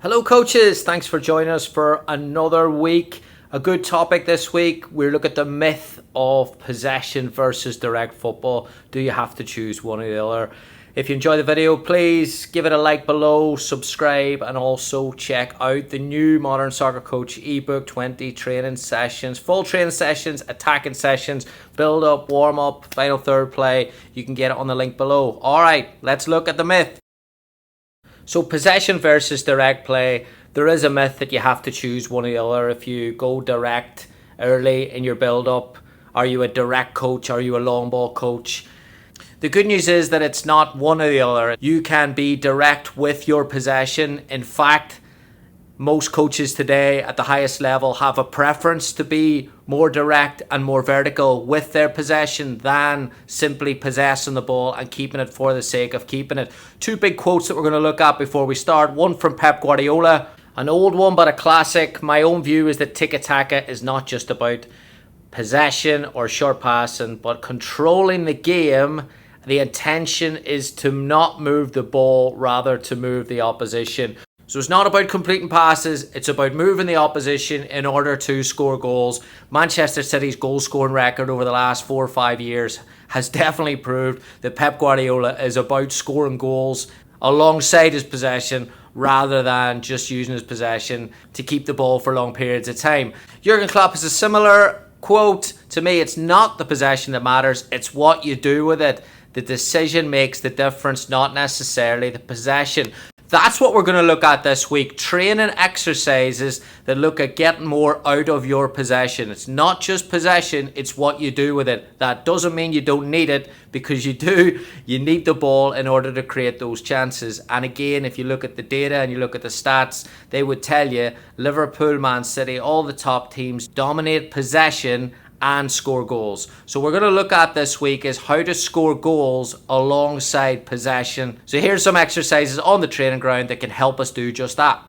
Hello coaches, thanks for joining us for another week. A good topic this week. We look at the myth of possession versus direct football. Do you have to choose one or the other? If you enjoy the video, please give it a like below, subscribe, and also check out the new Modern Soccer Coach ebook, 20 training sessions, full training sessions, attacking sessions, build up, warm up, final third play. You can get it on the link below. All right, let's look at the myth. So possession versus direct play, there is a myth that you have to choose one or the other. If you go direct early in your build-up, are you a direct coach? Are you a long ball coach? The good news is that it's not one or the other. You can be direct with your possession. In fact, most coaches today at the highest level have a preference to be more direct and more vertical with their possession than simply possessing the ball and keeping it for the sake of keeping it. Two big quotes that we're going to look at before we start. One from Pep Guardiola, an old one but a classic. My own view is that tiki-taka is not just about possession or short passing, but controlling the game. The intention is to not move the ball, rather to move the opposition. So it's not about completing passes, it's about moving the opposition in order to score goals. Manchester City's goal scoring record over the last 4 or 5 years has definitely proved that Pep Guardiola is about scoring goals alongside his possession rather than just using his possession to keep the ball for long periods of time. Jurgen Klopp has a similar quote. To me, it's not the possession that matters, it's what you do with it. The decision makes the difference, not necessarily the possession. That's what we're going to look at this week. Training exercises that look at getting more out of your possession. It's not just possession, it's what you do with it. That doesn't mean you don't need it, because you do. You need the ball in order to create those chances. And again, if you look at the data and you look at the stats, they would tell you Liverpool, Man City, all the top teams dominate possession and score goals. So we're going to look at this week is how to score goals alongside possession. So here's some exercises on the training ground that can help us do just that.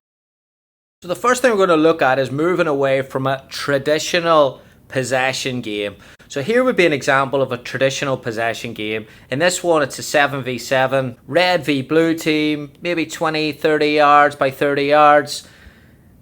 So the first thing we're going to look at is moving away from a traditional possession game. So here would be an example of a traditional possession game. In this one, it's a 7v7, red v blue team, maybe 20, 30 yards by 30 yards.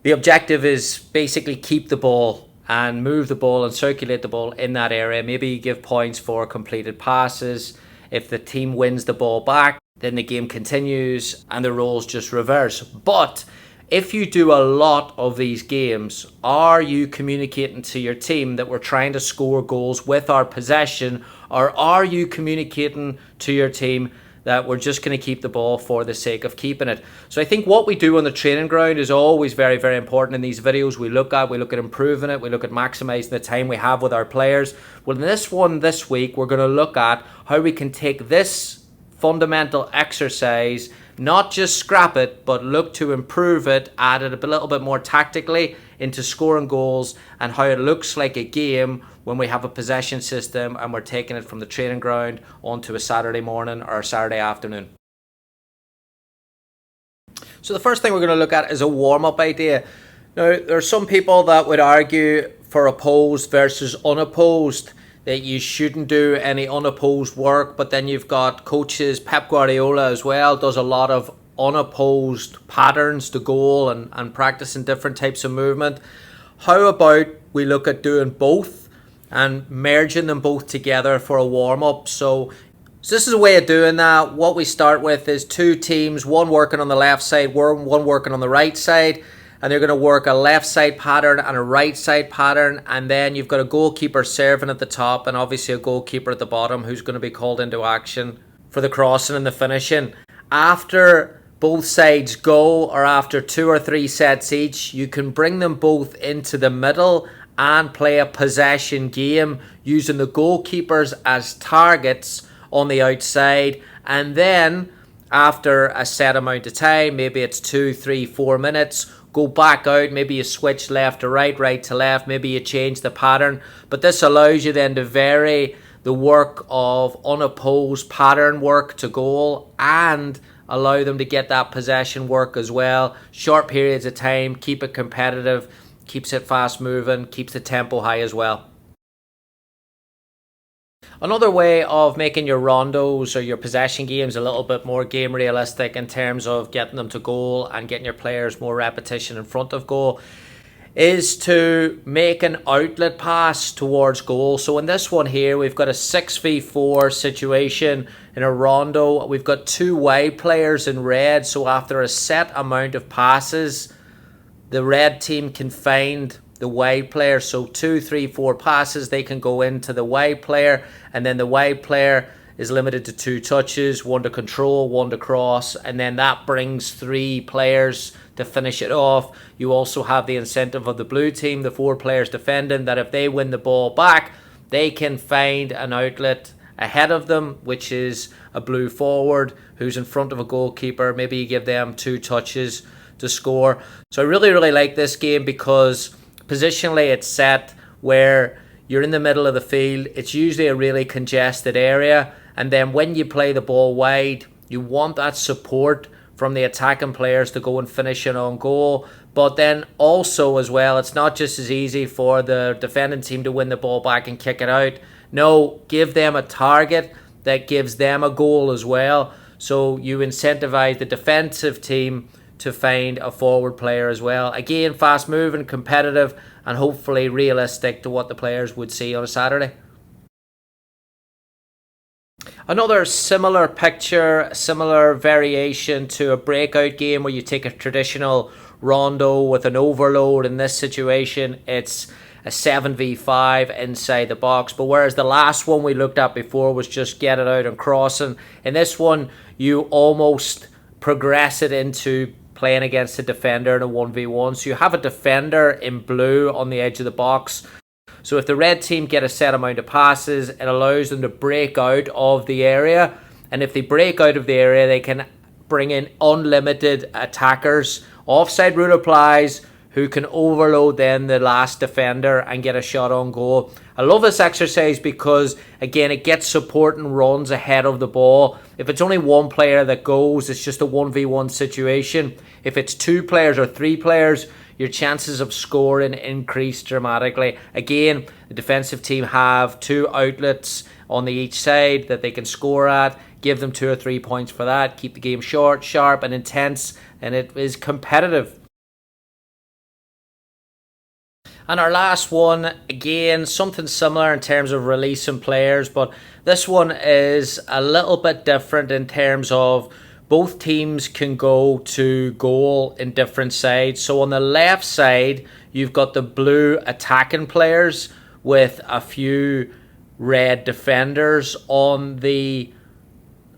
The objective is basically keep the ball and move the ball and circulate the ball in that area. Maybe you give points for completed passes. If the team wins the ball back, then the game continues and the roles just reverse. But if you do a lot of these games, are you communicating to your team that we're trying to score goals with our possession, or are you communicating to your team that we're just going to keep the ball for the sake of keeping it? So I think what we do on the training ground is always very, very important. In these videos we look at improving it, we look at maximizing the time we have with our players. Well, in this one this week, we're going to look at how we can take this fundamental exercise, not just scrap it, but look to improve it, add it a little bit more tactically into scoring goals, and how it looks like a game when we have a possession system and we're taking it from the training ground onto a Saturday morning or a Saturday afternoon. So the first thing we're going to look at is a warm-up idea. Now, there are some people that would argue for opposed versus unopposed, that you shouldn't do any unopposed work, but then you've got coaches, Pep Guardiola as well, does a lot of unopposed patterns to goal and practicing different types of movement. How about we look at doing both and merging them both together for a warm-up? So this is a way of doing that. What we start with is two teams, one working on the left side, one working on the right side, and they're going to work a left side pattern and a right side pattern, and then you've got a goalkeeper serving at the top and obviously a goalkeeper at the bottom who's going to be called into action for the crossing and the finishing. After both sides go, or after 2 or 3 sets each, you can bring them both into the middle and play a possession game using the goalkeepers as targets on the outside. And then after a set amount of time, maybe it's 2, 3, 4 minutes, go back out. Maybe you switch left to right, right to left, maybe you change the pattern. But this allows you then to vary the work of unopposed pattern work to goal and allow them to get that possession work as well. Short periods of time, keep it competitive, keeps it fast moving, keeps the tempo high as well. Another way of making your rondos or your possession games a little bit more game realistic in terms of getting them to goal and getting your players more repetition in front of goal is to make an outlet pass towards goal. So in this one here, we've got a 6v4 situation in a rondo. We've got two wide players in red. So after a set amount of passes, the red team can find the wide player. So 2, 3, 4 passes, they can go into the wide player, and then the wide player is limited to 2 touches, 1 to control, 1 to cross, and then that brings 3 players to finish it off. You also have the incentive of the blue team, the 4 players defending, that if they win the ball back, they can find an outlet ahead of them, which is a blue forward who's in front of a goalkeeper. Maybe you give them 2 touches to score. So I really, really like this game because positionally it's set where you're in the middle of the field. It's usually a really congested area, and then when you play the ball wide, you want that support from the attacking players to go and finish it on goal. But then also as well, it's not just as easy for the defending team to win the ball back and kick it out. No, give them a target that gives them a goal as well. So you incentivize the defensive team to find a forward player as well. Again, fast moving, competitive, and hopefully realistic to what the players would see on a Saturday. Another similar picture, similar variation to a breakout game where you take a traditional rondo with an overload. In this situation, it's a 7v5 inside the box. But whereas the last one we looked at before was just get it out and crossing, in this one, you almost progress it into playing against a defender in a 1v1. So you have a defender in blue on the edge of the box. So if the red team get a set amount of passes, it allows them to break out of the area. And if they break out of the area, they can bring in unlimited attackers. Offside rule applies, who can overload then the last defender and get a shot on goal. I love this exercise because, again, it gets support and runs ahead of the ball. If it's only one player that goes, it's just a 1v1 situation. If it's 2 players or 3 players, your chances of scoring increase dramatically. Again, the defensive team have 2 outlets on each side that they can score at. Give them 2 or 3 points for that. Keep the game short, sharp, and intense, and it is competitive. And our last one, again, something similar in terms of releasing players, but this one is a little bit different in terms of both teams can go to goal in different sides. So on the left side, you've got the blue attacking players with a few red defenders. On the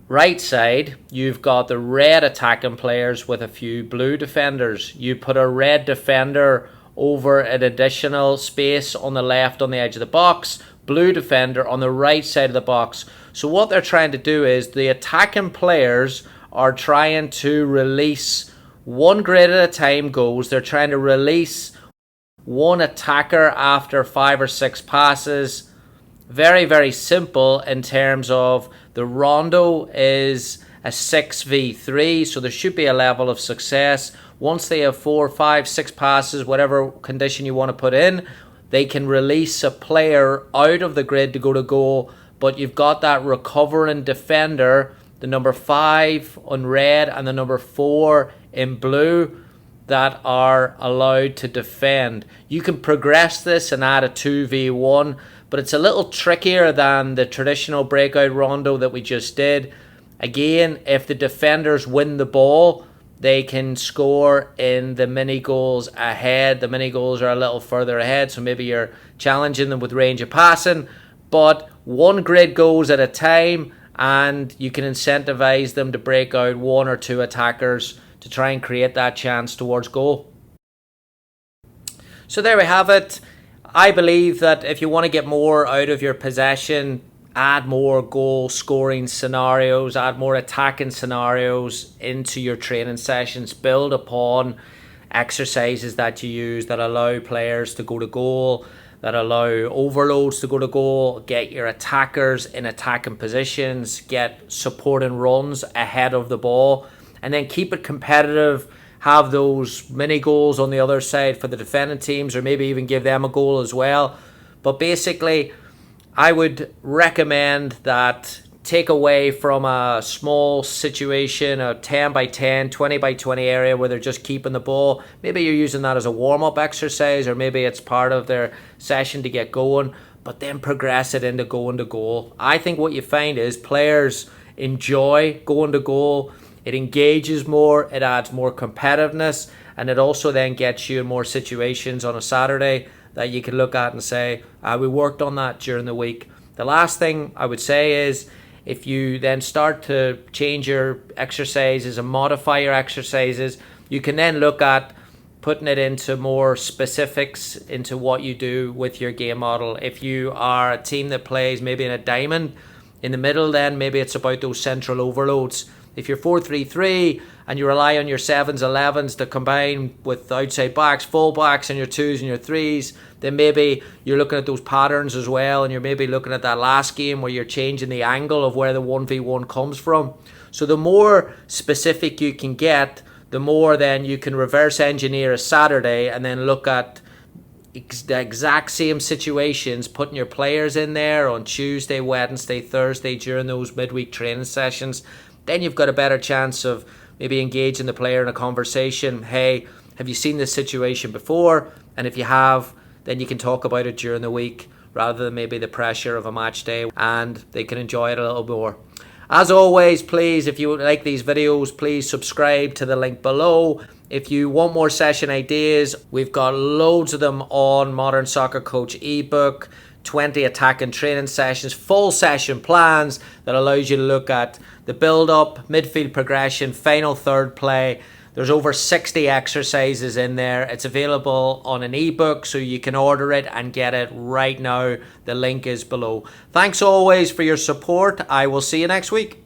right side, you've got the red attacking players with a few blue defenders. You put a red defender over an additional space on the left on the edge of the box, blue defender on the right side of the box. So what they're trying to do is the attacking players are trying to release one grid at a time goes. They're trying to release one attacker after 5 or 6 passes. Very, very simple in terms of the rondo is a 6v3, so there should be a level of success. Once they have 4, 5, 6 passes, whatever condition you want to put in, they can release a player out of the grid to go to goal, but you've got that recovering defender, the number 5 on red and the number 4 in blue, that are allowed to defend. You can progress this and add a 2v1, but it's a little trickier than the traditional breakout rondo that we just did. Again, if the defenders win the ball, they can score in the mini goals ahead. The mini goals are a little further ahead, so maybe you're challenging them with range of passing, but one grid goes at a time, and you can incentivize them to break out 1 or 2 attackers to try and create that chance towards goal. So there we have it. I believe that if you want to get more out of your possession, add more goal scoring scenarios, add more attacking scenarios into your training sessions, build upon exercises that you use that allow players to go to goal, that allow overloads to go to goal, get your attackers in attacking positions, get supporting runs ahead of the ball, and then keep it competitive. Have those mini goals on the other side for the defending teams, or maybe even give them a goal as well. But basically, I would recommend that take away from a small situation, a 10 by 10, 20 by 20 area where they're just keeping the ball. Maybe you're using that as a warm-up exercise, or maybe it's part of their session to get going, but then progress it into going to goal. I think what you find is players enjoy going to goal. It engages more, it adds more competitiveness, and it also then gets you in more situations on a Saturday that you can look at and say, we worked on that during the week. The last thing I would say is, if you then start to change your exercises and modify your exercises, you can then look at putting it into more specifics into what you do with your game model. If you are a team that plays maybe in a diamond in the middle, then maybe it's about those central overloads. If you're 4-3-3 and you rely on your 7s, 11s to combine with outside backs, full backs, and your 2s and your 3s, then maybe you're looking at those patterns as well, and you're maybe looking at that last game where you're changing the angle of where the 1v1 comes from. So the more specific you can get, the more then you can reverse engineer a Saturday and then look at the exact same situations, putting your players in there on Tuesday, Wednesday, Thursday during those midweek training sessions. Then you've got a better chance of maybe engaging the player in a conversation. Hey, have you seen this situation before? And if you have, then you can talk about it during the week rather than maybe the pressure of a match day, and they can enjoy it a little more. As always, please, if you like these videos, please subscribe to the link below. If you want more session ideas, we've got loads of them on Modern Soccer Coach ebook, 20 attack and training sessions, full session plans that allows you to look at the build-up, midfield progression, final third play. There's over 60 exercises in there. It's available on an ebook, so you can order it and get it right now. The link is below. Thanks always for your support. I will see you next week.